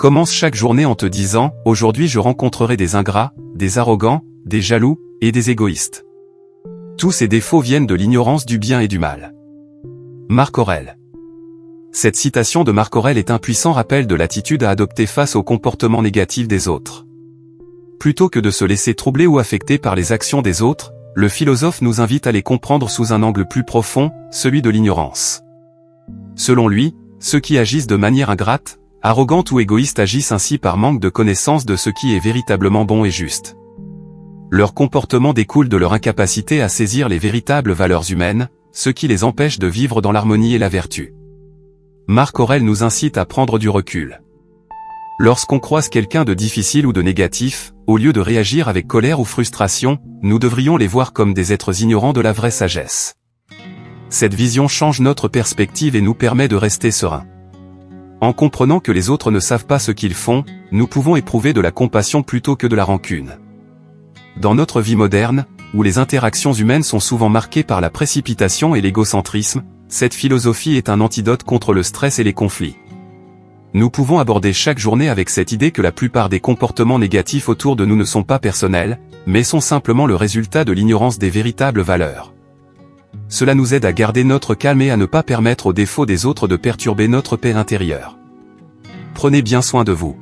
Commence chaque journée en te disant « Aujourd'hui je rencontrerai des ingrats, des arrogants, des jaloux, et des égoïstes. » Tous ces défauts viennent de l'ignorance du bien et du mal. Marc Aurèle. Cette citation de Marc Aurèle est un puissant rappel de l'attitude à adopter face aux comportements négatifs des autres. Plutôt que de se laisser troubler ou affecter par les actions des autres, le philosophe nous invite à les comprendre sous un angle plus profond, celui de l'ignorance. Selon lui, ceux qui agissent de manière ingrate, arrogante ou égoïste agissent ainsi par manque de connaissance de ce qui est véritablement bon et juste. Leur comportement découle de leur incapacité à saisir les véritables valeurs humaines, ce qui les empêche de vivre dans l'harmonie et la vertu. Marc Aurèle nous incite à prendre du recul. Lorsqu'on croise quelqu'un de difficile ou de négatif, au lieu de réagir avec colère ou frustration, nous devrions les voir comme des êtres ignorants de la vraie sagesse. Cette vision change notre perspective et nous permet de rester sereins. En comprenant que les autres ne savent pas ce qu'ils font, nous pouvons éprouver de la compassion plutôt que de la rancune. Dans notre vie moderne, où les interactions humaines sont souvent marquées par la précipitation et l'égocentrisme, cette philosophie est un antidote contre le stress et les conflits. Nous pouvons aborder chaque journée avec cette idée que la plupart des comportements négatifs autour de nous ne sont pas personnels, mais sont simplement le résultat de l'ignorance des véritables valeurs. Cela nous aide à garder notre calme et à ne pas permettre aux défauts des autres de perturber notre paix intérieure. Prenez bien soin de vous.